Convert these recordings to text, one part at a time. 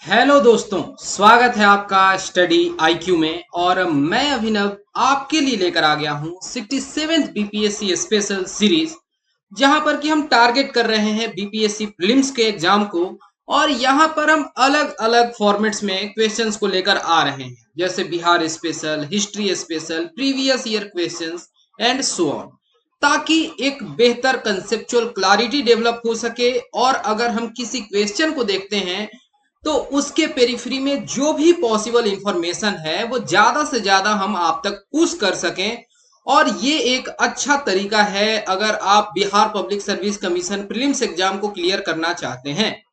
Hello दोस्तों, स्वागत है आपका स्टडी आईक्यू में। और मैं अभिनव आपके लिए लेकर आ गया हूं 67th बीपीएससी स्पेशल सीरीज, जहां पर कि हम टारगेट कर रहे हैं बीपीएससी प्रीलिम्स के एग्जाम को। और यहां पर हम अलग अलग फॉर्मेट्स में क्वेश्चंस को लेकर आ रहे हैं, जैसे Bihar special, history special, previous year questions and so on, ताकि एक बेहतर कंसेप्चुअल क्लैरिटी डेवलप हो सके। और अगर हम किसी क्वेश्चन को देखते हैं तो उसके पेरिफेरी में जो भी पॉसिबल इंफॉर्मेशन है वो ज्यादा से ज्यादा हम आप तक पुश कर सकें। और ये एक अच्छा तरीका है अगर आप Bihar public service commission prelims exam को क्लियर करना चाहते हैं,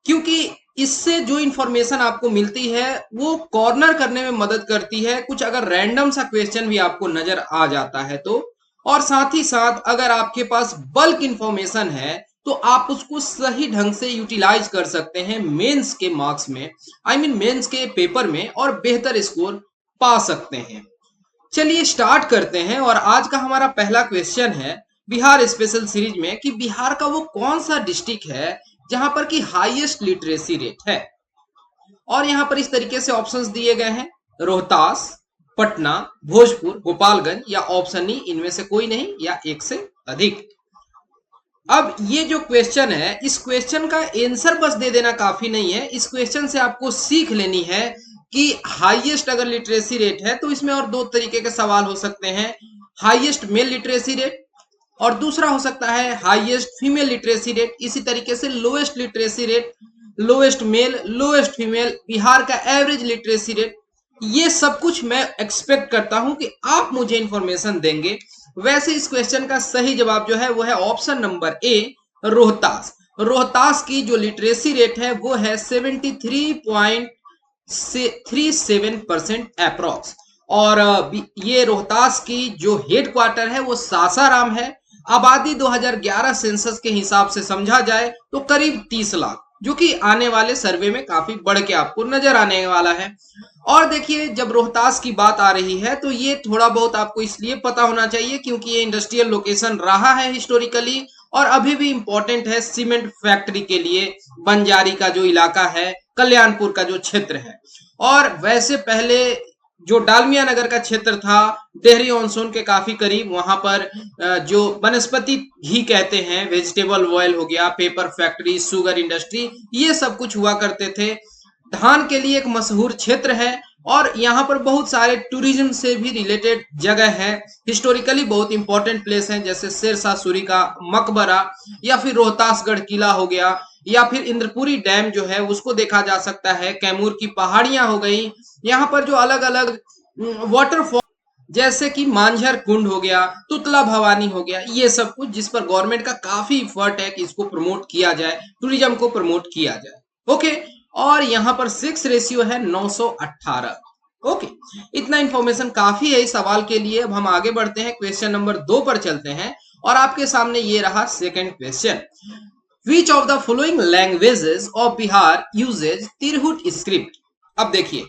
क्योंकि इससे जो इंफॉर्मेशन आपको मिलती है वो कॉर्नर करने में मदद करती है। कुछ अगर रैंडम सा क्वेश्चन भी आपको नजर आ जाता है तो, और साथ ही साथ अगर आपके पास बल्क इंफॉर्मेशन है तो आप उसको सही ढंग से यूटिलाइज कर सकते हैं मेंस के मार्क्स में, मेंस के पेपर में, और बेहतर स्कोर पा सकते हैं। चलिए स्टार्ट करते हैं। और आज का हमारा पहला क्वेश्चन है बिहार स्पेशल सीरीज में कि बिहार का वो कौन सा डिस्ट्रिक्ट है जहां पर कि हाईएस्ट लिटरेसी रेट है। और यहाँ पर इस तरीके से ऑप्शंस दिए गए हैं: रोहतास, पटना, भोजपुर, गोपालगंज या ऑप्शन ई इनमें से कोई नहीं या एक से अधिक। अब ये जो क्वेश्चन है, इस क्वेश्चन का आंसर बस दे देना काफी नहीं है। इस क्वेश्चन से आपको सीख लेनी है कि हाईएस्ट अगर लिटरेसी रेट है तो इसमें और दो तरीके के सवाल हो सकते हैं: हाईएस्ट मेल लिटरेसी रेट, और दूसरा हो सकता है हाईएस्ट फीमेल लिटरेसी रेट। इसी तरीके से lowest literacy rate, lowest male, lowest female, Bihar का एवरेज लिटरेसी रेट। ये सब कुछ मैं एक्सपेक्ट करता हूं कि आप मुझे इंफॉर्मेशन देंगे। वैसे इस क्वेश्चन का सही जवाब जो है वो है option number A, Rohtas. Rohtas की जो लिटरेसी रेट है वो है 73.37% अप्रोक्स। और ये रोहतास की जो हेड क्वार्टर है वो सासाराम है। आबादी 2011 सेंसस के हिसाब से समझा जाए तो करीब 30 लाख, जो कि आने वाले सर्वे में काफी बढ़ के आपको नजर आने वाला है। और देखिए, जब रोहतास की बात आ रही है तो ये थोड़ा बहुत आपको इसलिए पता होना चाहिए क्योंकि ये इंडस्ट्रियल लोकेशन रहा है हिस्टोरिकली, और अभी भी इंपॉर्टेंट है सीमेंट फैक्ट्री के लिए। बंजारी का जो इलाका है, कल्याणपुर का जो क्षेत्र है, और वैसे पहले जो डालमिया नगर का क्षेत्र था डेहरी ऑनसोन के काफी करीब, वहां पर जो वनस्पति घी कहते हैं, वेजिटेबल ऑयल हो गया, पेपर फैक्ट्री, शुगर इंडस्ट्री, ये सब कुछ हुआ करते थे। धान के लिए एक मशहूर क्षेत्र है, और यहाँ पर बहुत सारे टूरिज्म से भी रिलेटेड जगह है। हिस्टोरिकली बहुत इंपॉर्टेंट प्लेस है, जैसे शेरशाह सूरी का मकबरा, या फिर रोहतासगढ़ किला हो गया, या फिर इंद्रपुरी डैम जो है उसको देखा जा सकता है। कैमूर की पहाड़ियां हो गई, यहाँ पर जो अलग अलग वाटरफॉल जैसे कि मांझर कुंड हो गया, तुतला भवानी हो गया, ये सब कुछ जिस पर गवर्नमेंट का काफी इफर्ट है कि इसको प्रमोट किया जाए, टूरिज्म को प्रमोट किया जाए। ओके, और यहाँ पर 6 रेशियो है 918। ओके, इतना इंफॉर्मेशन काफी है इस सवाल के लिए। अब हम आगे बढ़ते हैं, क्वेश्चन नंबर 2 पर चलते हैं। और आपके सामने ये रहा second question: Which of the following languages of Bihar uses Tirhut script? अब देखिए,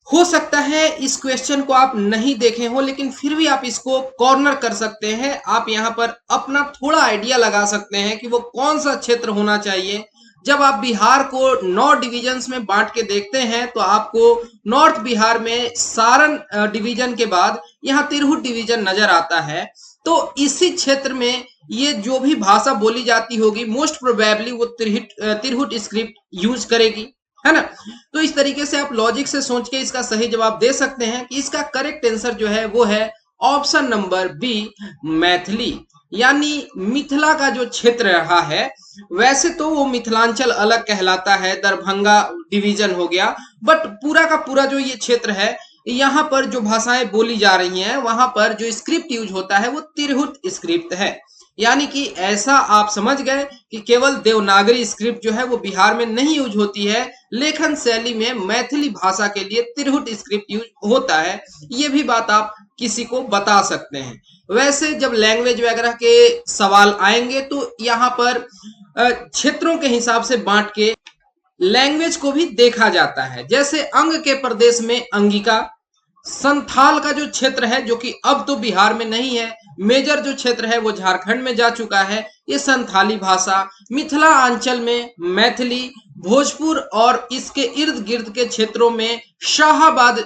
हो सकता है इस क्वेश्चन को आप नहीं देखे हो, लेकिन फिर भी आप इसको कॉर्नर कर सकते हैं। आप यहाँ पर अपना थोड़ा आइडिया लगा सकते हैं कि वो कौन सा क्षेत्र होना चाहिए। जब आप बिहार को 9 डिविजन्स में बांट के देखते हैं तो आपको नॉर्थ बिहार में सारण डिवीजन के बाद यहाँ तिरहुत डिवीजन नजर आता है। तो इसी क्षेत्र में ये जो भी भाषा बोली जाती होगी, मोस्ट प्रोबेबली वो तिरहुत स्क्रिप्ट यूज करेगी, है ना। तो इस तरीके से आप लॉजिक से सोच के इसका सही जवाब दे सकते हैं कि इसका करेक्ट आंसर जो है वो है ऑप्शन नंबर बी, मैथिली, यानी मिथिला का जो क्षेत्र रहा है। वैसे तो वो मिथिलांचल अलग कहलाता है, दरभंगा डिवीजन हो गया, बट पूरा का पूरा जो ये क्षेत्र है, यहाँ पर जो भाषाएं बोली जा रही हैं वहां पर जो स्क्रिप्ट यूज होता है वो तिरहुत स्क्रिप्ट है। यानी कि ऐसा आप समझ गए कि केवल देवनागरी स्क्रिप्ट जो है वो बिहार में नहीं यूज होती है, लेखन शैली में मैथिली भाषा के लिए तिरहुत स्क्रिप्ट यूज होता है। ये भी बात आप किसी को बता सकते हैं। वैसे जब लैंग्वेज वगैरह के सवाल आएंगे तो यहाँ पर क्षेत्रों के हिसाब से बांट के लैंग्वेज को भी देखा जाता है। जैसे अंग के प्रदेश में अंगिका, संथाल का जो क्षेत्र है जो कि अब तो बिहार में नहीं है, मेजर जो क्षेत्र है वो झारखंड में जा चुका है, ये संथाली भाषा। मिथिला अंचल में मैथिली, भोजपुर और इसके इर्द गिर्द के क्षेत्रों में शाहाबाद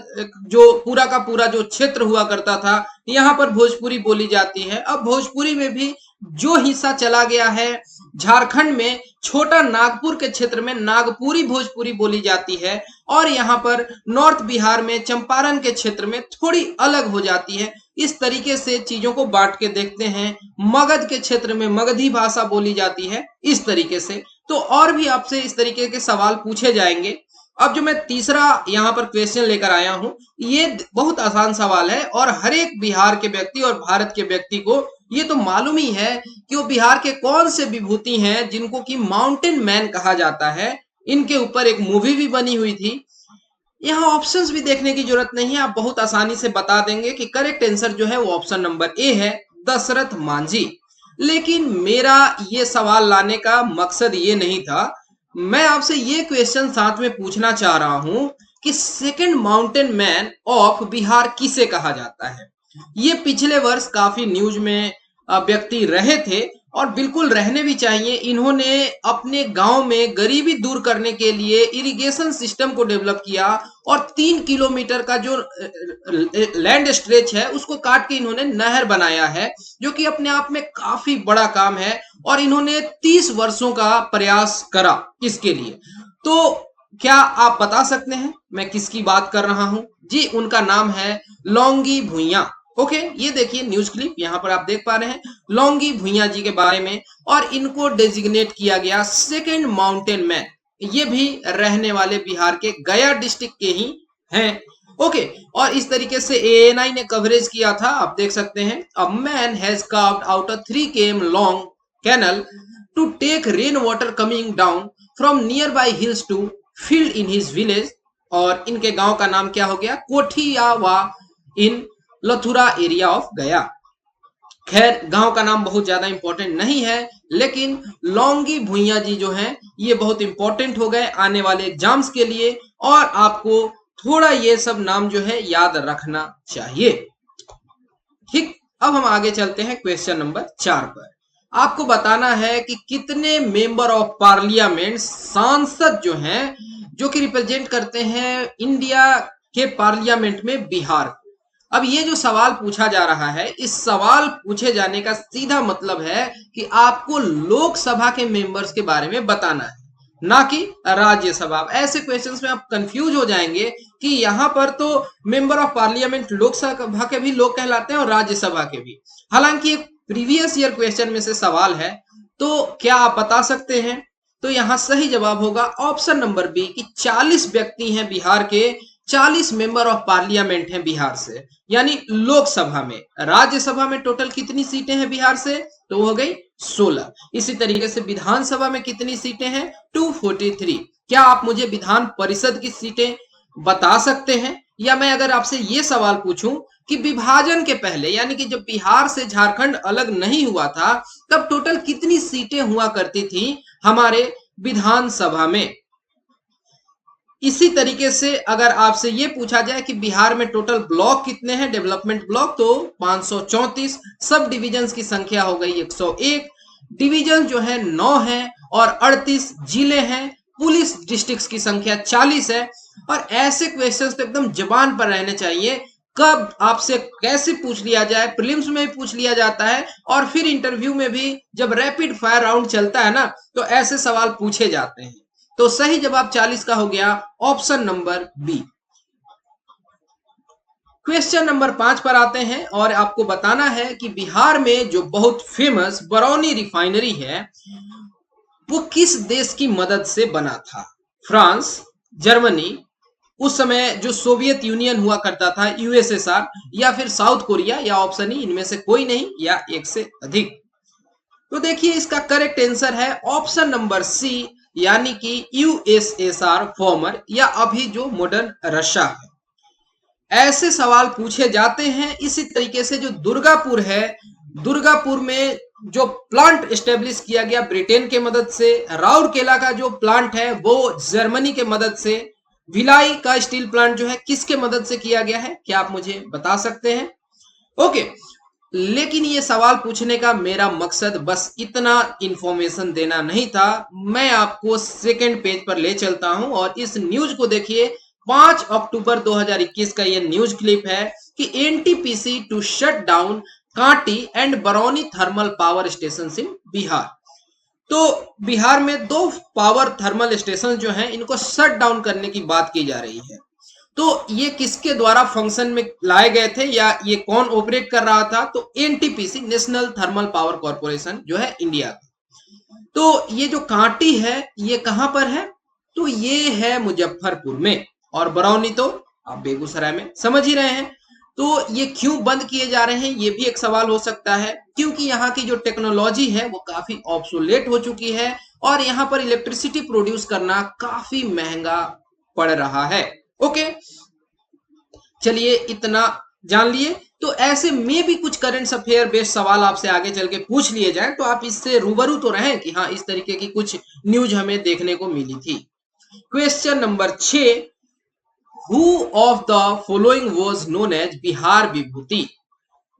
जो पूरा का पूरा जो क्षेत्र हुआ करता था, यहाँ पर भोजपुरी बोली जाती है। अब भोजपुरी में भी जो हिस्सा चला गया है, झारखंड में छोटा नागपुर के क्षेत्र में नागपुरी भोजपुरी बोली जाती है, और यहाँ पर नॉर्थ बिहार में चंपारण के क्षेत्र में थोड़ी अलग हो जाती है। इस तरीके से चीजों को बांट के देखते हैं। मगध के क्षेत्र में मगधी भाषा बोली जाती है, इस तरीके से। तो और भी आपसे इस तरीके के सवाल पूछे जाएंगे। अब जो मैं तीसरा यहाँ पर क्वेश्चन लेकर आया हूं, ये बहुत आसान सवाल है और हर एक बिहार के व्यक्ति और भारत के व्यक्ति को ये तो मालूम ही है कि वो बिहार के कौन से विभूति हैं जिनको कि माउंटेन मैन कहा जाता है। इनके ऊपर एक मूवी भी बनी हुई थी। यहाँ ऑप्शंस भी देखने की जरूरत नहीं है, आप बहुत आसानी से बता देंगे कि करेक्ट आंसर जो है वो ऑप्शन नंबर ए है, दशरथ मांझी। लेकिन मेरा ये सवाल लाने का मकसद ये नहीं था। मैं आपसे ये क्वेश्चन साथ में पूछना चाह रहा हूं कि second mountain man of Bihar किसे कहा जाता है। ये पिछले वर्ष काफी न्यूज में व्यक्ति रहे थे और बिल्कुल रहने भी चाहिए। इन्होंने अपने गांव में गरीबी दूर करने के लिए इरिगेशन सिस्टम को डेवलप किया और 3 किलोमीटर का जो लैंड स्ट्रेच है उसको काट के इन्होंने नहर बनाया है, जो कि अपने आप में काफी बड़ा काम है। और इन्होंने 30 वर्षों का प्रयास करा इसके लिए। तो क्या आप बता सकते हैं मैं किसकी बात कर रहा हूं? जी, उनका नाम है लौंगी भुइयां। ओके, ये देखिए न्यूज क्लिप यहाँ पर आप देख पा रहे हैं लौंगी भुइयां जी के बारे में, और इनको डेजिग्नेट किया गया सेकंड माउंटेन मैन। ये भी रहने वाले बिहार के गया डिस्ट्रिक्ट के ही हैं। ओके, और इस तरीके से ANI ने कवरेज किया था, आप देख सकते हैं। A man has carved out a 3 km long canal to take rain water coming down from nearby hills to field in his village. और इनके गांव का नाम क्या हो गया? कोठियावा इन लथुरा एरिया ऑफ गया। खैर, गांव का नाम बहुत ज्यादा इंपॉर्टेंट नहीं है, लेकिन लौंगी भुइयां जी जो हैं ये बहुत इंपॉर्टेंट हो गए आने वाले एग्जाम्स के लिए, और आपको थोड़ा ये सब नाम जो है याद रखना चाहिए। ठीक, अब हम आगे चलते हैं क्वेश्चन नंबर 4 पर। आपको बताना है कि कितने मेंबर ऑफ पार्लियामेंट, सांसद जो हैं, जो कि रिप्रेजेंट करते हैं इंडिया के पार्लियामेंट में बिहार। अब ये जो सवाल पूछा जा रहा है, इस सवाल पूछे जाने का सीधा मतलब है कि आपको लोकसभा के मेंबर्स के बारे में बताना है, ना कि राज्यसभा। ऐसे क्वेश्चंस में आप कंफ्यूज हो जाएंगे कि यहाँ पर तो मेंबर ऑफ पार्लियामेंट लोकसभा के भी लोग कहलाते हैं और राज्यसभा के भी। हालांकि एक प्रीवियस ईयर क्वेश्चन में से सवाल है, तो क्या आप बता सकते हैं? तो यहाँ सही जवाब होगा ऑप्शन नंबर बी कि 40 व्यक्ति हैं बिहार के, 40 मेंबर ऑफ पार्लियामेंट हैं बिहार से, यानी लोकसभा में। राज्यसभा में टोटल कितनी सीटें हैं बिहार से? तो हो गई 16। इसी तरीके से विधानसभा में कितनी सीटें हैं? 243। क्या आप मुझे विधान परिषद की सीटें बता सकते हैं? या मैं अगर आपसे ये सवाल पूछूं कि विभाजन के पहले, यानी कि जब बिहार से झारखंड अलग नहीं हुआ था, तब टोटल कितनी सीटें हुआ करती थी हमारे विधानसभा में? इसी तरीके से अगर आपसे ये पूछा जाए कि बिहार में टोटल ब्लॉक कितने हैं, डेवलपमेंट ब्लॉक, तो 534। सब डिविजन्स की संख्या हो गई 101। डिवीजन जो है 9 है और 38 जिले हैं। पुलिस डिस्ट्रिक्ट्स की संख्या 40 है। और ऐसे क्वेश्चंस तो एकदम जबान पर रहने चाहिए। कब आपसे कैसे पूछ लिया जाए, प्रीलिम्स में भी पूछ लिया जाता है और फिर इंटरव्यू में भी जब रैपिड फायर राउंड चलता है ना, तो ऐसे सवाल पूछे जाते हैं। तो सही जवाब 40 का हो गया option number B. Question number 5 पर आते हैं और आपको बताना है कि बिहार में जो बहुत फेमस बरौनी रिफाइनरी है वो किस देश की मदद से बना था? फ्रांस, जर्मनी, उस समय जो सोवियत यूनियन हुआ करता था USSR, या फिर साउथ कोरिया, या ऑप्शन ही इनमें से कोई नहीं, या एक से अधिक। तो देखिए इसका करेक्ट आंसर है ऑप्शन नंबर सी, यानी कि USSR फॉर्मर, या अभी जो मॉडर्न रशिया है। ऐसे सवाल पूछे जाते हैं। इसी तरीके से जो दुर्गापुर है, दुर्गापुर में जो प्लांट एस्टेब्लिश किया गया ब्रिटेन के मदद से, राउरकेला का जो प्लांट है वो जर्मनी के मदद से, भिलाई का स्टील प्लांट जो है किसके मदद से किया गया है? क्या आप मुझे बता सकते हैं? ओके, लेकिन ये सवाल पूछने का मेरा मकसद बस इतना इंफॉर्मेशन देना नहीं था। मैं आपको सेकंड पेज पर ले चलता हूं और इस न्यूज को देखिए। 5 अक्टूबर 2021 का ये न्यूज क्लिप है कि NTPC to shut down Kanti and Barauni thermal power station in Bihar. तो बिहार में 2 पावर थर्मल स्टेशन जो हैं इनको शट डाउन करने की बात की जा रही है। तो ये किसके द्वारा फंक्शन में लाए गए थे या ये कौन ऑपरेट कर रहा था? तो NTPC, national thermal power corporation जो है इंडिया का। तो ये जो कांटी है ये कहां पर है? तो ये है मुजफ्फरपुर में, और बरौनी तो आप बेगूसराय में, समझ ही रहे हैं। तो ये क्यों बंद किए जा रहे हैं ये भी एक सवाल हो सकता है, क्योंकि यहाँ की जो टेक्नोलॉजी है वो काफी ऑब्सोलेट हो चुकी है और यहाँ पर इलेक्ट्रिसिटी प्रोड्यूस करना काफी महंगा पड़ रहा है। ओके, चलिए इतना जान लिए। तो ऐसे में भी कुछ करंट अफेयर बेस्ड सवाल आपसे आगे चल के पूछ लिए जाए तो आप इससे रूबरू तो रहें कि हाँ इस तरीके की कुछ न्यूज हमें देखने को मिली थी। Question number 6, who of the following was known as Bihar Vibhuti?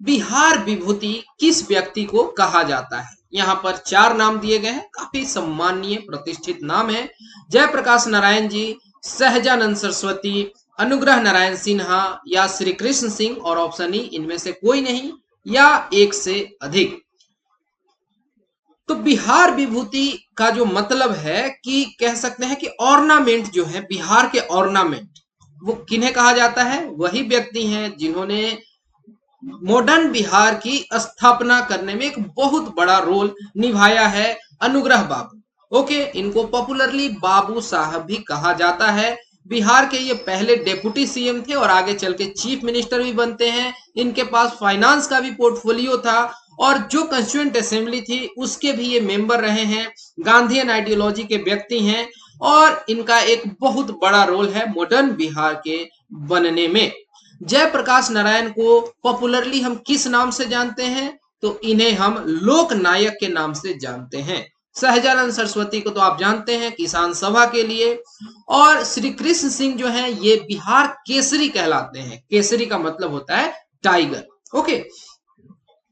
Bihar Vibhuti किस व्यक्ति को कहा जाता है? यहाँ पर 4 नाम दिए गए हैं, काफी सम्मानीय प्रतिष्ठित नाम है। जयप्रकाश नारायण जी, सहजानंद सरस्वती, अनुग्रह नारायण सिन्हा या श्री कृष्ण सिंह, और ऑप्शन ई इनमें से कोई नहीं या एक से अधिक। तो बिहार विभूति का जो मतलब है कि कह सकते हैं कि ऑर्नामेंट जो है, बिहार के ऑर्नामेंट, वो किन्हें कहा जाता है? वही व्यक्ति हैं जिन्होंने मॉडर्न बिहार की स्थापना करने में एक बहुत बड़ा रोल निभाया है, अनुग्रह बाबू। ओके, इनको पॉपुलरली बाबू साहब भी कहा जाता है। बिहार के ये पहले डेप्यूटी सीएम थे और आगे चल के चीफ मिनिस्टर भी बनते हैं। इनके पास फाइनेंस का भी पोर्टफोलियो था और जो कंस्टिट्यूएंट असेंबली थी उसके भी ये मेंबर रहे हैं। गांधीयन आइडियोलॉजी के व्यक्ति हैं और इनका एक बहुत बड़ा रोल है मॉडर्न बिहार के बनने में। जयप्रकाश नारायण को पॉपुलरली हम किस नाम से जानते हैं? तो इन्हें हम लोक नायक के नाम से जानते हैं। सहजानंद सरस्वती को तो आप जानते हैं किसान सभा के लिए, और श्री कृष्ण सिंह जो हैं ये बिहार केसरी कहलाते हैं। केसरी का मतलब होता है टाइगर। ओके,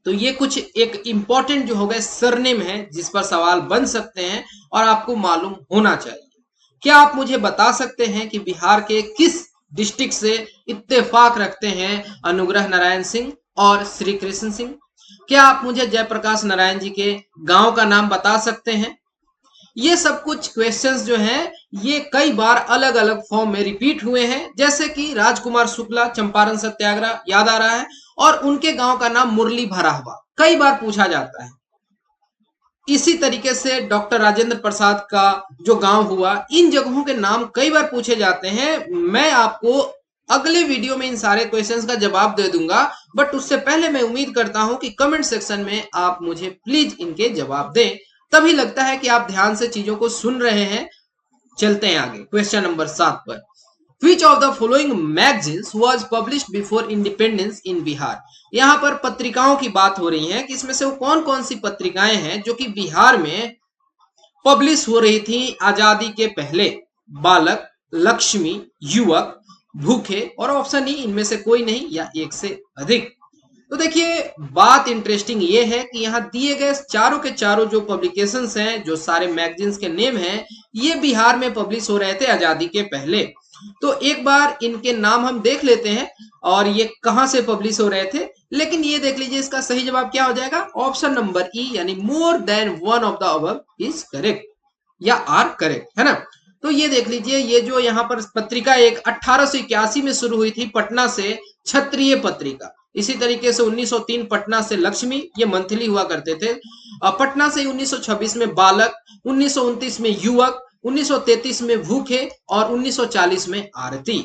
तो ये कुछ एक इंपॉर्टेंट जो हो गए सरनेम है जिस पर सवाल बन सकते हैं और आपको मालूम होना चाहिए। क्या आप मुझे बता सकते हैं कि बिहार के किस डिस्ट्रिक्ट से इत्तेफाक रखते हैं अनुग्रह नारायण सिंह और श्री कृष्ण सिंह? क्या आप मुझे जयप्रकाश नारायण जी के गांव का नाम बता सकते हैं? ये सब कुछ क्वेश्चंस जो हैं ये कई बार अलग अलग फॉर्म में रिपीट हुए हैं, जैसे कि राजकुमार शुक्ला चंपारण सत्याग्रह याद आ रहा है, और उनके गांव का नाम मुरली भराहवा कई बार पूछा जाता है। इसी तरीके से डॉक्टर राजेंद्र प्रसाद का जो गांव हुआ, इन जगहों के नाम कई बार पूछे जाते हैं। मैं आपको अगले वीडियो में इन सारे क्वेश्चंस का जवाब दे दूंगा, बट उससे पहले मैं उम्मीद करता हूं कि कमेंट सेक्शन में आप मुझे प्लीज इनके जवाब दें, तभी लगता है कि आप ध्यान से चीजों को सुन रहे हैं। चलते हैं आगे क्वेश्चन नंबर 7 पर। Which of the following magazines was published before independence in Bihar? यहाँ पर पत्रिकाओं की बात हो रही है कि इसमें से वो कौन कौन सी पत्रिकाएं हैं जो कि बिहार में पब्लिश हो रही थी आजादी के पहले? बालक, लक्ष्मी, युवक, भूखे, और ऑप्शन ई इनमें से कोई नहीं या एक से अधिक। तो देखिए बात इंटरेस्टिंग ये है कि यहाँ दिए गए चारों के चारों जो पब्लिकेशंस हैं, जो सारे मैगजीन्स के नेम हैं, ये बिहार में पब्लिश हो रहे थे आजादी के पहले। तो एक बार इनके नाम हम देख लेते हैं और ये कहां से पब्लिश हो रहे थे। लेकिन ये देख लीजिए इसका सही जवाब क्या हो जाएगा? ऑप्शन नंबर ई, यानी more than one of the above is correct या आर करेक्ट, है ना। तो ये देख लीजिए, ये जो यहाँ पर पत्रिका एक 1881 में शुरू हुई थी पटना से, क्षत्रिय पत्रिका। इसी तरीके से 1903 पटना से लक्ष्मी, ये मंथली हुआ करते थे। पटना से 1926 में बालक, 1929 में युवक, 1933 में भूखे और 1940 में आरती।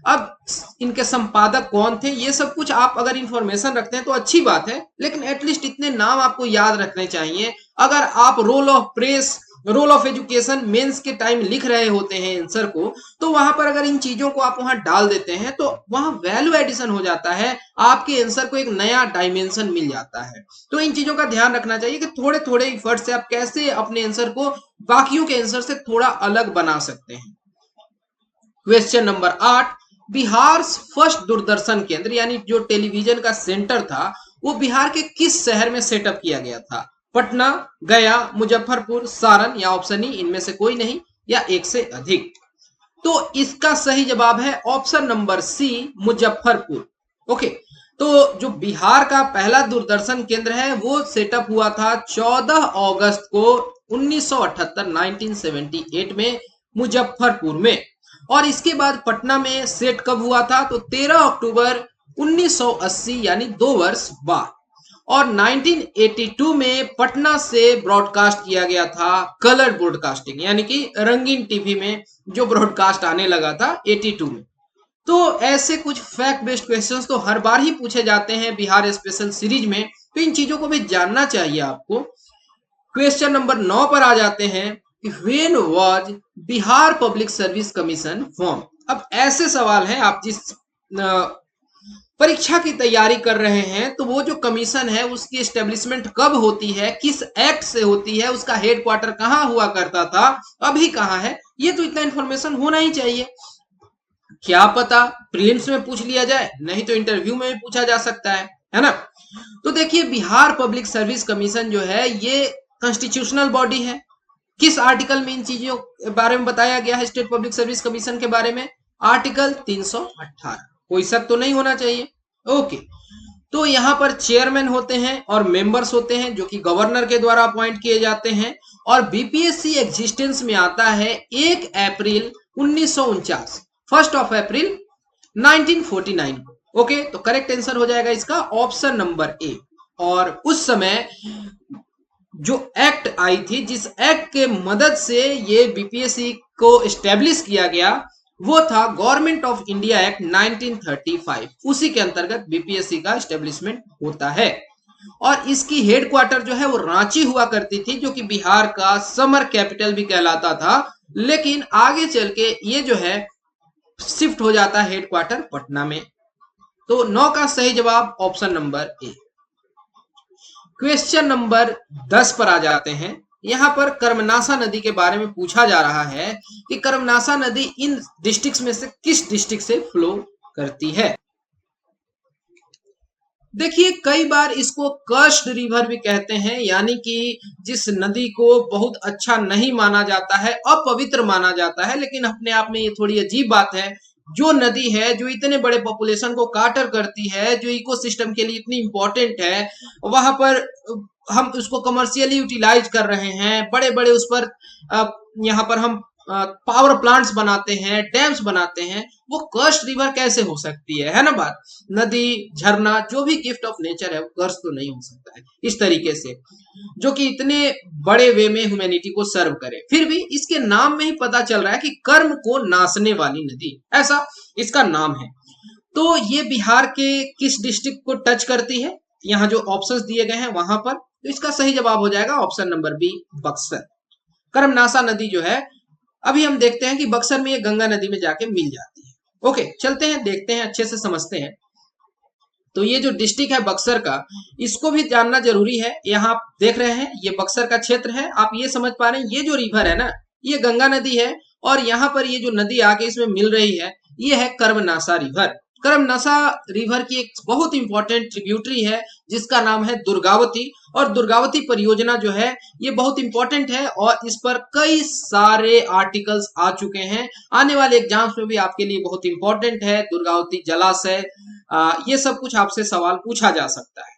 अब इनके संपादक कौन थे ये सब कुछ आप अगर इंफॉर्मेशन रखते हैं तो अच्छी बात है, लेकिन एटलीस्ट इतने नाम आपको याद रखने चाहिए। अगर आप role of press, role of education mains के टाइम लिख रहे होते हैं आंसर को, तो वहां पर अगर इन चीजों को आप वहां डाल देते हैं तो वहां वैल्यू एडिशन हो जाता है, आपके आंसर को एक नया डायमेंशन मिल जाता है। तो इन चीजों का ध्यान रखना चाहिए कि थोड़े थोड़े इफर्ट से आप कैसे अपने आंसर को बाकियों के आंसर से थोड़ा अलग बना सकते हैं। Question number 8, Bihar first Doordarshan केंद्र यानी जो टेलीविजन का सेंटर था वो बिहार के किस शहर में सेटअप किया गया था? पटना, गया, मुजफ्फरपुर, सारण या ऑप्शन ई इनमें से कोई नहीं या एक से अधिक? तो इसका सही जवाब है option number C, Muzaffarpur. Okay, तो जो बिहार का पहला दूरदर्शन केंद्र है वो सेटअप हुआ था 14 अगस्त को 1978 1978 में मुजफ्फरपुर में। और इसके बाद पटना में सेट कब हुआ था? तो 13 अक्टूबर 1980 यानी 2 वर्ष बाद। और 1982 में पटना से ब्रॉडकास्ट किया गया था कलर ब्रॉडकास्टिंग, यानी कि रंगीन टीवी में जो ब्रॉडकास्ट आने लगा था 82 में। तो ऐसे कुछ फैक्ट बेस्ड क्वेश्चंस तो हर बार ही पूछे जाते हैं बिहार स्पेशल सीरीज में, तो इन चीजों को भी जानना चाहिए आपको। क्वेश्चन नंबर 9 पर आ जाते हैं कि when was Bihar public service commission form. अब ऐसे सवाल हैं, आप जिस परीक्षा की तैयारी कर रहे हैं तो वो जो कमीशन है उसकी एस्टेब्लिशमेंट कब होती है, किस एक्ट से होती है, उसका हेडक्वार्टर कहाँ हुआ करता था, अभी कहाँ है, ये तो इतना इंफॉर्मेशन होना ही चाहिए। क्या पता प्रीलिम्स में पूछ लिया जाए, नहीं तो इंटरव्यू में भी पूछा जा सकता है ना। तो देखिए, बिहार पब्लिक सर्विस कमीशन जो है ये कॉन्स्टिट्यूशनल बॉडी है। किस आर्टिकल में इन चीजों के बारे में बताया गया है स्टेट पब्लिक सर्विस कमीशन के बारे में? आर्टिकल 318। कोई शक तो नहीं होना चाहिए। ओके, तो यहाँ पर चेयरमैन होते हैं और मेंबर्स होते हैं जो कि गवर्नर के द्वारा अपॉइंट किए जाते हैं। और बीपीएससी एग्जिस्टेंस में आता है 1 अप्रैल 1949, 1 अप्रैल 1949 को। ओके, तो करेक्ट आंसर हो जाएगा इसका ऑप्शन नंबर ए। और उस समय जो एक्ट आई थी, जिस एक्ट के मदद से ये बीपीएससी को एस्टेब्लिश किया गया, वो था गवर्नमेंट ऑफ इंडिया एक्ट 1935। उसी के अंतर्गत बीपीएससी का एस्टेब्लिशमेंट होता है। और इसकी हेडक्वार्टर जो है वो रांची हुआ करती थी, जो कि बिहार का समर कैपिटल भी कहलाता था। लेकिन आगे चल के ये जो है शिफ्ट हो जाता है हेडक्वार्टर पटना में। तो 9 का सही जवाब option number A. Question number 10 पर आ जाते हैं। यहाँ पर कर्मनासा नदी के बारे में पूछा जा रहा है कि कर्मनासा नदी इन डिस्ट्रिक्ट्स में से किस डिस्ट्रिक्ट से फ्लो करती है? देखिए, कई बार इसको कर्स्ड रिवर भी कहते हैं, यानी कि जिस नदी को बहुत अच्छा नहीं माना जाता है, अपवित्र माना जाता है। लेकिन अपने आप में ये थोड़ी अजीब बात है, जो नदी है जो इतने बड़े पॉपुलेशन को काटर करती है, जो इकोसिस्टम के लिए इतनी इंपॉर्टेंट है, वहां पर हम उसको कमर्शियली यूटिलाइज कर रहे हैं, बड़े बड़े उस पर यहाँ पर हम पावर प्लांट्स बनाते हैं, डैम्स बनाते हैं, वो कर्स्ड रिवर कैसे हो सकती है ना बात। नदी, झरना, जो भी गिफ्ट ऑफ नेचर है वो कर्स्ड तो नहीं हो सकता है इस तरीके से, जो कि इतने बड़े वे में ह्यूमैनिटी को सर्व करे। फिर भी इसके नाम में ही पता चल रहा है कि कर्म को नाशने वाली नदी, ऐसा इसका नाम है। तो ये बिहार के किस डिस्ट्रिक्ट को टच करती है? यहाँ जो ऑप्शंस दिए गए हैं वहां पर, तो इसका सही जवाब हो जाएगा option number B, Buxar. Karmanasa नदी जो है, अभी हम देखते हैं कि बक्सर में ये गंगा नदी में जाके मिल जाती है। ओके, चलते हैं, देखते हैं, अच्छे से समझते हैं। तो ये जो डिस्ट्रिक्ट है बक्सर का, इसको भी जानना जरूरी है। यहाँ आप देख रहे हैं ये बक्सर का क्षेत्र है। आप ये समझ पा रहे हैं, ये जो रिवर है ना, ये गंगा नदी है, और यहाँ पर ये जो नदी आके इसमें मिल रही है, ये है कर्मनासा रिवर। कर्मनासा रिवर की एक बहुत इंपॉर्टेंट ट्रिब्यूटरी है जिसका नाम है दुर्गावती। और दुर्गावती परियोजना जो है ये बहुत इंपॉर्टेंट है, और इस पर कई सारे आर्टिकल्स आ चुके हैं। आने वाले एग्जाम्स में भी आपके लिए बहुत इंपॉर्टेंट है। दुर्गावती जलाशय, ये सब कुछ आपसे सवाल पूछा जा सकता है।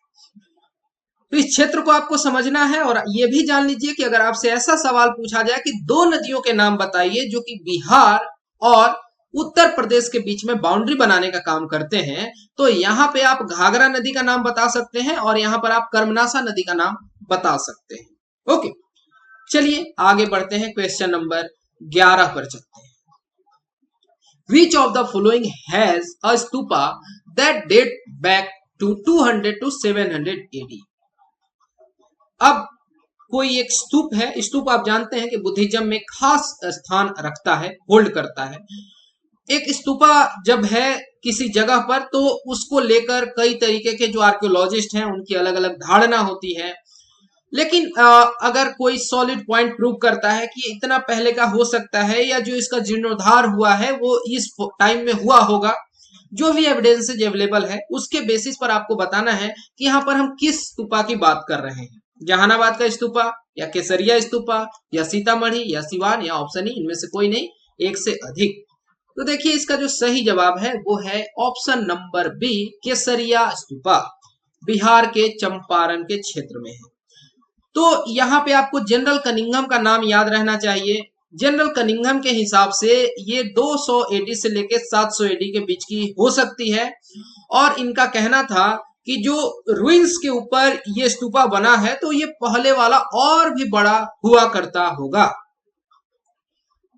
तो इस क्षेत्र को आपको समझना है। और ये भी जान लीजिए कि अगर आपसे ऐसा सवाल पूछा जाए कि 2 नदियों के नाम बताइए जो कि बिहार और उत्तर प्रदेश के बीच में बाउंड्री बनाने का काम करते हैं, तो यहाँ पे आप घाघरा नदी का नाम बता सकते हैं और यहाँ पर आप कर्मनासा नदी का नाम बता सकते हैं। ओके, चलिए आगे बढ़ते हैं, क्वेश्चन नंबर 11 पर चलते हैं। Which of the following has a stupa that date back to 200 to 700 AD? अब कोई एक स्तूप है। स्तूप आप जानते हैं कि बुद्धिज्म में खास स्थान रखता है, होल्ड करता है। एक स्तूपा जब है किसी जगह पर, तो उसको लेकर कई तरीके के जो आर्कियोलॉजिस्ट हैं उनकी अलग अलग धारणा होती है। लेकिन अगर कोई सॉलिड पॉइंट प्रूव करता है कि इतना पहले का हो सकता है, या जो इसका जीर्णोद्धार हुआ है वो इस टाइम में हुआ होगा, जो भी एविडेंसेज अवेलेबल है उसके बेसिस पर आपको बताना है कि यहाँ पर हम किस स्तूपा की बात कर रहे हैं, जहानाबाद का स्तूपा या केसरिया स्तूपा या सीतामढ़ी या सिवान या ऑप्शन ई, इनमें से कोई नहीं, एक से अधिक। तो देखिए इसका जो सही जवाब है वो है ऑप्शन नंबर बी, केसरिया स्तूपा, बिहार के चंपारण के क्षेत्र में है। तो यहाँ पे आपको जनरल कनिंघम का नाम याद रहना चाहिए। जनरल कनिंघम के हिसाब से ये 200 एडी से लेके 700 एडी के बीच की हो सकती है, और इनका कहना था कि जो रुइंस के ऊपर ये स्तूपा बना है तो ये पहले वाला और भी बड़ा हुआ करता होगा।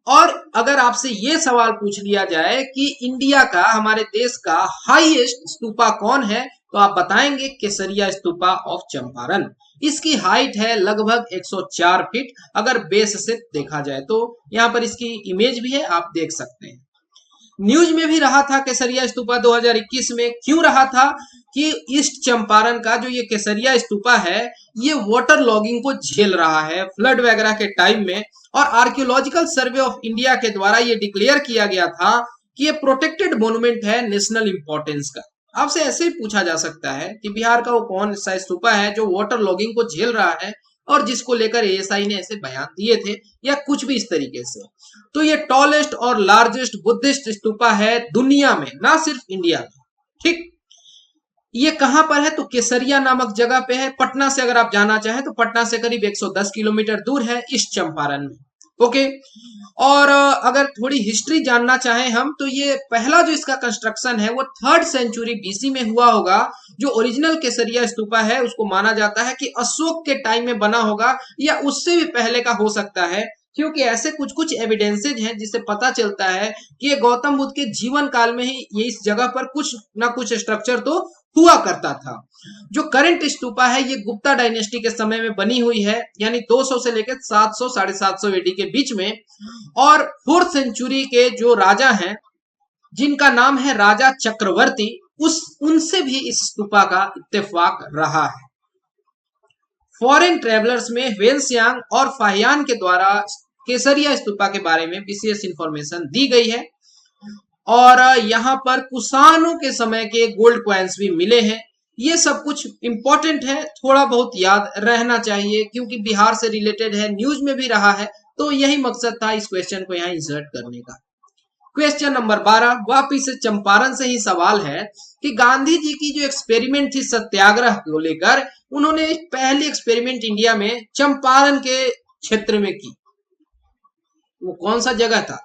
और अगर आपसे ये सवाल पूछ लिया जाए कि इंडिया का, हमारे देश का हाईएस्ट स्तूपा कौन है, तो आप बताएंगे केसरिया स्तूपा ऑफ चंपारण। इसकी हाइट है लगभग 104 फीट अगर बेस से देखा जाए तो। यहाँ पर इसकी इमेज भी है, आप देख सकते हैं। न्यूज में भी रहा था केसरिया स्तूपा 2021 में। क्यों रहा था कि ईस्ट चंपारण का जो ये केसरिया स्तूपा है ये वाटर लॉगिंग को झेल रहा है फ्लड वगैरह के टाइम में, और आर्कियोलॉजिकल सर्वे ऑफ इंडिया के द्वारा ये डिक्लेयर किया गया था कि ये प्रोटेक्टेड मॉन्यूमेंट है नेशनल इंपॉर्टेंस का। आपसे ऐसे ही पूछा जा सकता है कि बिहार का वो कौन सा स्तूपा है जो वाटर लॉगिंग को झेल रहा है और जिसको लेकर एएसआई ने ऐसे बयान दिए थे, या कुछ भी इस तरीके से। तो ये टॉलेस्ट और लार्जेस्ट बुद्धिस्ट स्तूपा है दुनिया में, ना सिर्फ इंडिया में। ठीक, ये कहां पर है तो केसरिया नामक जगह पे है। पटना से अगर आप जाना चाहें तो पटना से करीब 110 किलोमीटर दूर है, ईस्ट चंपारण में। ओके, और अगर थोड़ी हिस्ट्री जानना चाहें हम तो ये पहला जो इसका कंस्ट्रक्शन है वो 3rd सेंचुरी बीसी में हुआ होगा। जो ओरिजिनल केसरिया स्तूपा है उसको माना जाता है कि अशोक के टाइम में बना होगा या उससे भी पहले का हो सकता है, क्योंकि ऐसे कुछ कुछ एविडेंसेज हैं जिससे पता चलता है कि ये गौतम बुद्ध के जीवन काल में ही ये इस जगह पर कुछ ना कुछ स्ट्रक्चर तो हुआ करता था। जो करंट स्तूपा है ये गुप्ता डायनेस्टी के समय में बनी हुई है, यानी 200 से लेकर 700 750 एडी के बीच में। और 4th सेंचुरी के जो राजा हैं जिनका नाम है राजा चक्रवर्ती, उनसे भी इस स्तूपा का इत्तेफाक रहा है। फॉरेन ट्रेवलर्स में वेन्सियांग और फाहियान के द्वारा केसरिया स्तूपा के बारे में विशेष इंफॉर्मेशन दी गई है, और यहाँ पर कुषाणों के समय के गोल्ड कॉइन्स भी मिले हैं। ये सब कुछ इंपॉर्टेंट है, थोड़ा बहुत याद रहना चाहिए क्योंकि बिहार से रिलेटेड है, न्यूज में भी रहा है, तो यही मकसद था इस क्वेश्चन को यहाँ इंसर्ट करने का। क्वेश्चन नंबर 12 वापिस से चंपारण से ही सवाल है कि गांधी जी की जो एक्सपेरिमेंट थी सत्याग्रह को लेकर, उन्होंने पहली एक्सपेरिमेंट इंडिया में चंपारण के क्षेत्र में की। वो कौन सा जगह था?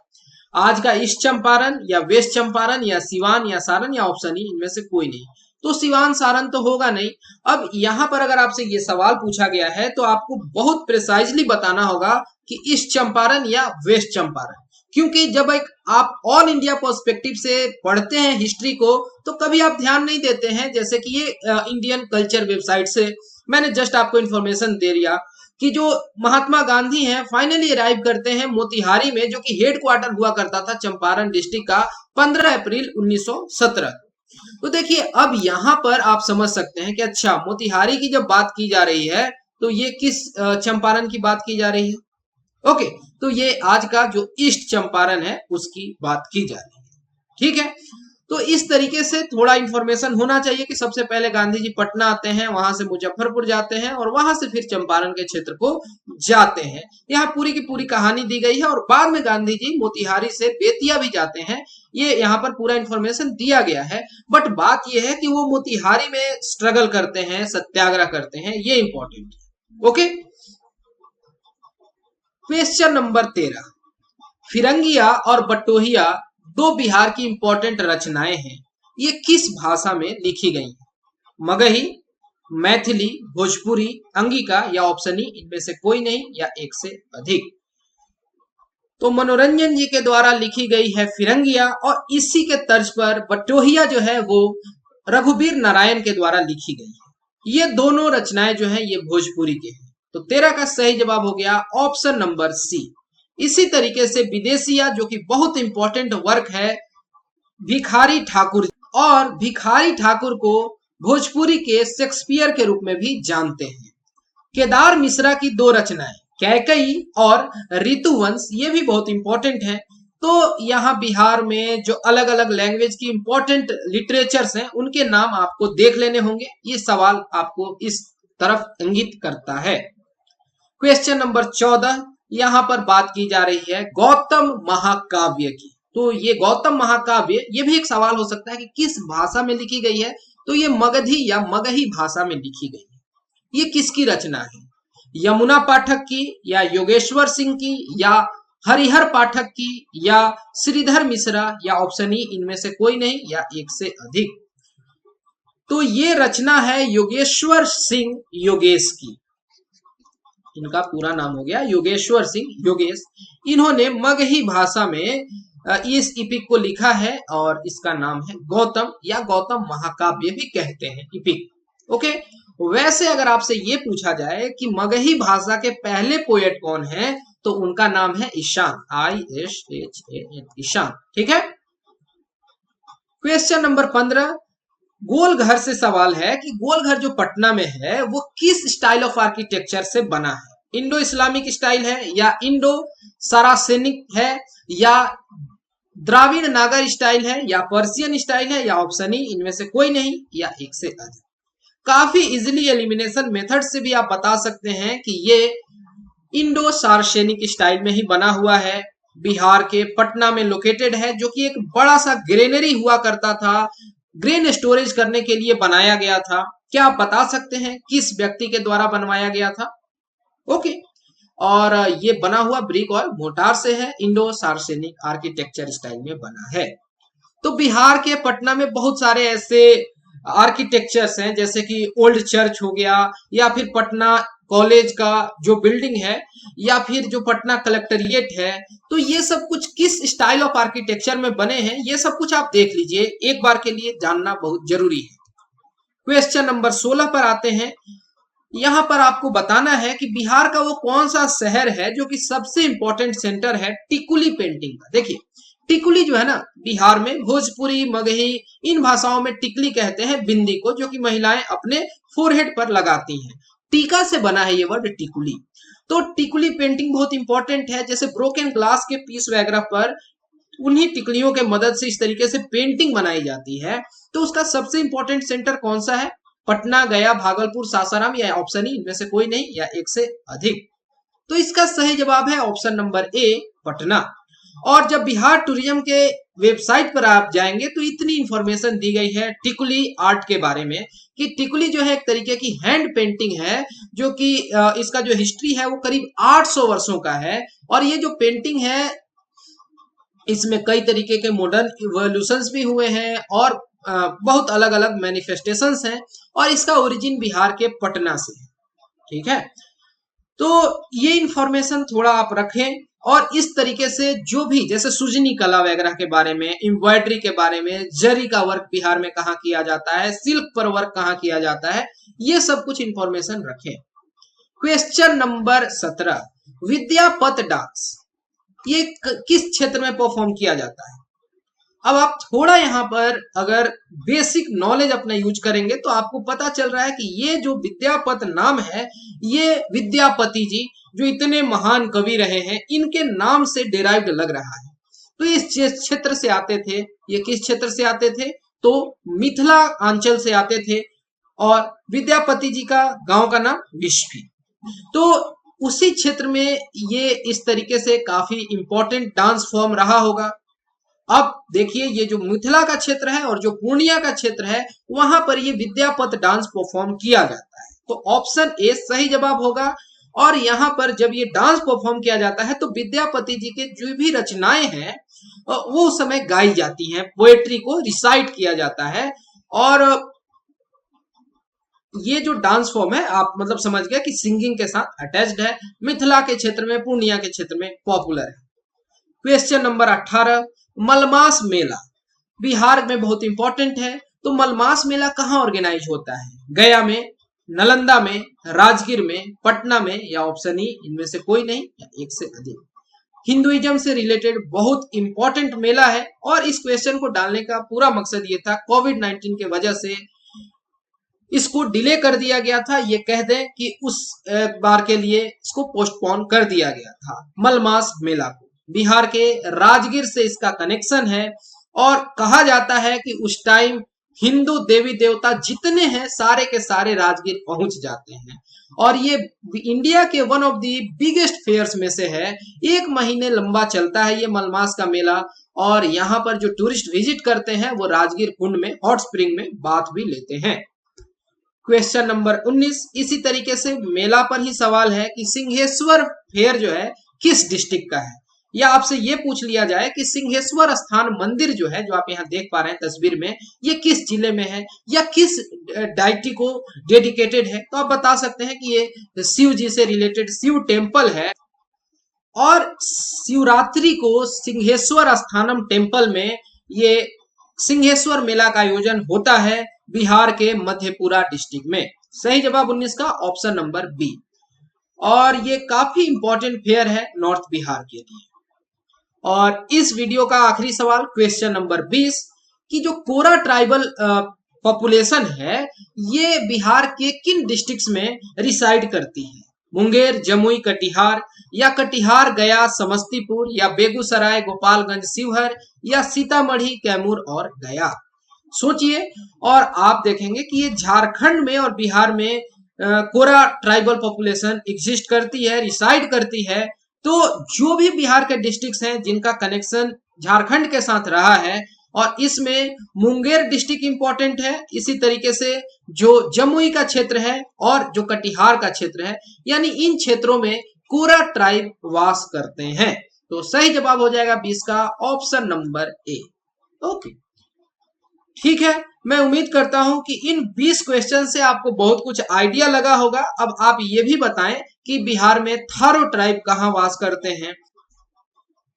आज का ईस्ट चंपारण या वेस्ट चंपारण या सिवान या सारण या ऑप्शन ई, इनमें से कोई नहीं। तो सिवान सारण तो होगा नहीं। अब यहाँ पर अगर आपसे ये सवाल पूछा गया है तो आपको बहुत प्रिसाइजली बताना होगा कि ईस्ट चंपारण या वेस्ट चंपारण, क्योंकि जब एक आप ऑल इंडिया पर्सपेक्टिव से पढ़ते हैं हिस्ट्री को तो कभी आप ध्यान नहीं देते हैं। जैसे कि ये इंडियन कल्चर वेबसाइट से मैंने जस्ट आपको इन्फॉर्मेशन दे दिया कि जो महात्मा गांधी हैं फाइनली अराइव करते हैं मोतिहारी में, जो कि हेड क्वार्टर हुआ करता था चंपारण डिस्ट्रिक्ट का, 15 अप्रैल 1917। तो देखिए अब यहाँ पर आप समझ सकते हैं कि अच्छा मोतिहारी की जब बात की जा रही है तो ये किस चंपारण की बात की जा रही है। ओके, तो ये आज का जो ईस्ट चंपारण है उसकी बात की जा रही है। ठीक है, तो इस तरीके से थोड़ा इंफॉर्मेशन होना चाहिए कि सबसे पहले गांधी जी पटना आते हैं, वहां से मुजफ्फरपुर जाते हैं और वहां से फिर चंपारण के क्षेत्र को जाते हैं। यहाँ पूरी की पूरी कहानी दी गई है, और बाद में गांधी जी मोतिहारी से बेतिया भी जाते हैं, ये यहाँ पर पूरा इंफॉर्मेशन दिया गया है। बट बात यह है कि वो मोतिहारी में स्ट्रगल करते हैं, सत्याग्रह करते हैं, ये इंपॉर्टेंट है। ओके, क्वेश्चन नंबर 13, फिरंगिया और बटोहिया दो बिहार की इंपॉर्टेंट रचनाएं हैं, ये किस भाषा में लिखी गई हैं? मगही, मैथिली, भोजपुरी, अंगिका या ऑप्शन ई, इनमें से कोई नहीं या एक से अधिक। तो मनोरंजन जी के द्वारा लिखी गई है फिरंगिया, और इसी के तर्ज पर बटोहिया जो है वो रघुवीर नारायण के द्वारा लिखी गई है। ये दोनों रचनाएं जो है ये भोजपुरी के हैं। तो 13 का सही जवाब हो गया ऑप्शन नंबर सी। इसी तरीके से विदेशिया जो कि बहुत इंपॉर्टेंट वर्क है भिखारी ठाकुर, और भिखारी ठाकुर को भोजपुरी के शेक्सपियर के रूप में भी जानते हैं। केदार मिश्रा की दो रचनाएं कैकई और ऋतुवंश, ये भी बहुत इंपॉर्टेंट है। तो यहाँ बिहार में जो अलग अलग लैंग्वेज की इंपॉर्टेंट लिटरेचर्स हैं उनके नाम आपको देख लेने होंगे। ये सवाल आपको इस तरफ इंगित करता है। क्वेश्चन नंबर 14, यहाँ पर बात की जा रही है गौतम महाकाव्य की। तो ये गौतम महाकाव्य, ये भी एक सवाल हो सकता है कि किस भाषा में लिखी गई है। तो ये मगधी या मगही भाषा में लिखी गई है। ये किसकी रचना है? यमुना पाठक की, या योगेश्वर सिंह की, या हरिहर पाठक की, या श्रीधर मिश्रा, या ऑप्शन ई इनमें से कोई नहीं, या एक से अधिक। तो ये रचना है योगेश्वर सिंह योगेश की। इनका पूरा नाम हो गया योगेश्वर सिंह योगेश। इन्होंने मगही भाषा में इस इपिक को लिखा है और इसका नाम है गौतम, या गौतम महाकाव्य भी कहते हैं इपिक। ओके, वैसे अगर आपसे ये पूछा जाए कि मगही भाषा के पहले पोएट कौन है, तो उनका नाम है ईशान, ISHAN, ईशान। ठीक है। क्वेश्चन नंबर 15, गोलघर से सवाल है कि गोलघर जो पटना में है वो किस स्टाइल ऑफ आर्किटेक्चर से बना है? इंडो इस्लामिक स्टाइल है, या इंडो सारासेनिक है, या द्राविड़ नागर स्टाइल है, या पर्शियन स्टाइल है, या ऑप्शन ई इनमें से कोई नहीं, या एक से अधिक। काफी इजिली एलिमिनेशन मेथड से भी आप बता सकते हैं कि ये इंडो सार्शेनिक स्टाइल में ही बना हुआ है। बिहार के पटना में लोकेटेड है, जो कि एक बड़ा सा ग्रेनरी हुआ करता था, ग्रेन स्टोरेज करने के लिए बनाया गया था। क्या आप बता सकते हैं किस व्यक्ति के द्वारा बनवाया गया था? ओके, और ये बना हुआ ब्रिक और मोटार से है, इंडो सार्शेनिक आर्किटेक्चर स्टाइल में बना है। तो बिहार के पटना में बहुत सारे ऐसे आर्किटेक्चर्स हैं, जैसे कि ओल्ड चर्च हो गया, या फिर पटना कॉलेज का जो बिल्डिंग है, या फिर जो पटना कलेक्टेरिएट है। तो ये सब कुछ किस स्टाइल ऑफ आर्किटेक्चर में बने हैं, ये सब कुछ आप देख लीजिए, एक बार के लिए जानना बहुत जरूरी है। क्वेश्चन नंबर 16 पर आते हैं। यहां पर आपको बताना है कि बिहार का वो कौन सा शहर है जो कि सबसे इंपॉर्टेंट सेंटर है टिकुली पेंटिंग का। देखिए, टिकुली जो है ना, बिहार में भोजपुरी, मगही, इन भाषाओं में टिकली कहते हैं बिंदी को, जो कि महिलाएं अपने फोरहेड पर लगाती हैं। टीका से बना है ये वर्ड टिकुली। तो टिकुली पेंटिंग बहुत इंपॉर्टेंट है। जैसे ब्रोकन ग्लास के पीस वगैरह पर उन्हीं टिकलियों के मदद से इस तरीके से पेंटिंग बनाई जाती है। तो उसका सबसे इंपॉर्टेंट सेंटर कौन सा है? पटना, गया, भागलपुर, सासाराम, या ऑप्शन ई इनमें से कोई नहीं, या एक से अधिक। तो इसका सही जवाब है ऑप्शन नंबर ए, पटना। और जब बिहार टूरिज्म के वेबसाइट पर आप जाएंगे तो इतनी इंफॉर्मेशन दी गई है टिकुली आर्ट के बारे में कि टिकुली जो है एक तरीके की हैंड पेंटिंग है, जो कि इसका जो हिस्ट्री है वो करीब 800 वर्षों का है। और ये जो पेंटिंग है इसमें कई तरीके के मॉडर्न इवोल्यूशंस भी हुए हैं और बहुत अलग अलग मैनिफेस्टेशंस हैं, और इसका ओरिजिन बिहार के पटना से है। ठीक है, तो ये इंफॉर्मेशन थोड़ा आप रखें। और इस तरीके से जो भी, जैसे सुजनी कला वगैरह के बारे में, एम्ब्रॉयडरी के बारे में, जरी का वर्क बिहार में कहाँ किया जाता है, सिल्क पर वर्क कहाँ किया जाता है, ये सब कुछ इंफॉर्मेशन रखें। क्वेश्चन नंबर 17, विद्यापत डांस ये किस क्षेत्र में परफॉर्म किया जाता है? अब आप थोड़ा यहाँ पर अगर बेसिक नॉलेज अपना यूज करेंगे तो आपको पता चल रहा है कि ये जो विद्यापत नाम है, ये विद्यापति जी जो इतने महान कवि रहे हैं, इनके नाम से डिराइव्ड लग रहा है। तो इस क्षेत्र से आते थे। ये किस क्षेत्र से आते थे? तो मिथिला अंचल से आते थे। और विद्यापति जी का गांव का नाम विस्फी। तो उसी क्षेत्र में ये इस तरीके से काफी इंपॉर्टेंट डांस फॉर्म रहा होगा। अब देखिए, ये जो मिथिला का क्षेत्र है और जो पूर्णिया का क्षेत्र है, वहां पर ये विद्यापत डांस परफॉर्म किया जाता है। तो ऑप्शन ए सही जवाब होगा। और यहाँ पर जब ये डांस परफॉर्म किया जाता है तो विद्यापति जी के जो भी रचनाएं हैं वो उस समय गाई जाती हैं, पोएट्री को रिसाइट किया जाता है। और ये जो डांस फॉर्म है, आप मतलब समझ गए कि सिंगिंग के साथ अटैच्ड है, मिथिला के क्षेत्र में, पूर्णिया के क्षेत्र में पॉपुलर है। क्वेश्चन नंबर 18, मलमास मेला बिहार में बहुत इंपॉर्टेंट है। तो मलमास मेला कहाँ ऑर्गेनाइज होता है? गया में, नालंदा में, राजगीर में, पटना में, या ऑप्शन ई इनमें से कोई नहीं, या एक से अधिक। हिंदुइज्म से रिलेटेड बहुत इंपॉर्टेंट मेला है। और इस क्वेश्चन को डालने का पूरा मकसद ये था, कोविड-19 के वजह से इसको डिले कर दिया गया था। ये कह दें कि उस बार के लिए इसको पोस्टपोन कर दिया गया था, मलमास मेला को। बिहार के राजगीर से इसका कनेक्शन है। और कहा जाता है कि उस टाइम हिंदू देवी देवता जितने हैं सारे के सारे राजगीर पहुंच जाते हैं। और ये इंडिया के one of the biggest fairs में से है। 1 महीने लंबा चलता है ये मलमास का मेला। और यहाँ पर जो टूरिस्ट विजिट करते हैं वो राजगीर कुंड में हॉट स्प्रिंग में बाथ भी लेते हैं। क्वेश्चन नंबर 19 इसी तरीके से मेला पर ही सवाल है कि सिंहेश्वर फेयर जो है किस डिस्ट्रिक्ट का है। या आपसे ये पूछ लिया जाए कि सिंहेश्वर स्थान मंदिर जो है, जो आप यहाँ देख पा रहे हैं तस्वीर में, ये किस जिले में है या किस डाइटी को डेडिकेटेड है, तो आप बता सकते हैं कि ये शिव जी से रिलेटेड शिव टेम्पल है। और शिवरात्रि को सिंहेश्वर स्थानम टेम्पल में ये सिंहेश्वर मेला का आयोजन होता है बिहार के मधेपुरा डिस्ट्रिक्ट में। सही जवाब 19 का ऑप्शन नंबर बी। और ये काफी इंपॉर्टेंट फेयर है नॉर्थ बिहार के लिए। और इस वीडियो का आखिरी सवाल क्वेश्चन नंबर 20 कि जो कोरा ट्राइबल पॉपुलेशन है ये बिहार के किन डिस्ट्रिक्ट्स में रिसाइड करती है। मुंगेर, जमुई, कटिहार, या कटिहार, गया, समस्तीपुर, या बेगूसराय, गोपालगंज, शिवहर, या सीतामढ़ी, कैमूर और गया। सोचिए। और आप देखेंगे कि ये झारखंड में और बिहार में कोरा ट्राइबल पॉपुलेशन एग्जिस्ट करती है, रिसाइड करती है। तो जो भी बिहार के डिस्ट्रिक्ट्स हैं जिनका कनेक्शन झारखंड के साथ रहा है, और इसमें मुंगेर डिस्ट्रिक्ट इंपॉर्टेंट है, इसी तरीके से जो जमुई का क्षेत्र है और जो कटिहार का क्षेत्र है, यानी इन क्षेत्रों में कोरा ट्राइब वास करते हैं। तो सही जवाब हो जाएगा 20 का ऑप्शन नंबर ए। ओके, ठीक है। मैं उम्मीद करता हूं कि इन 20 क्वेश्चन से आपको बहुत कुछ आइडिया लगा होगा। अब आप ये भी बताएं कि बिहार में थारो ट्राइब कहां वास करते हैं।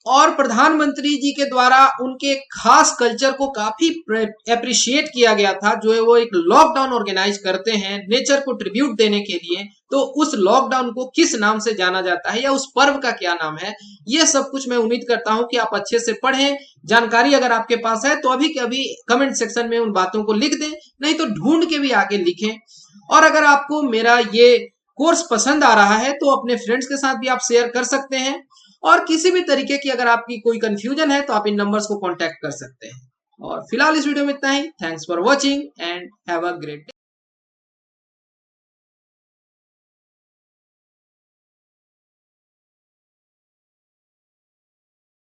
और प्रधानमंत्री जी के द्वारा उनके खास कल्चर को काफी अप्रिशिएट किया गया था, जो है वो एक लॉकडाउन ऑर्गेनाइज करते हैं नेचर को ट्रिब्यूट देने के लिए। तो उस लॉकडाउन को किस नाम से जाना जाता है या उस पर्व का क्या नाम है, ये सब कुछ मैं उम्मीद करता हूं कि आप अच्छे से पढ़ें। जानकारी अगर आपके पास है तो अभी के अभी कमेंट सेक्शन में उन बातों को लिख दें, नहीं तो ढूंढ के भी आगे लिखें। और अगर आपको मेरा ये कोर्स पसंद आ रहा है तो अपने फ्रेंड्स के साथ भी आप शेयर कर सकते हैं। और किसी भी तरीके की अगर आपकी कोई कंफ्यूजन है तो आप इन नंबर्स को कांटेक्ट कर सकते हैं। और फिलहाल इस वीडियो में इतना ही। Thanks for watching and have a great day.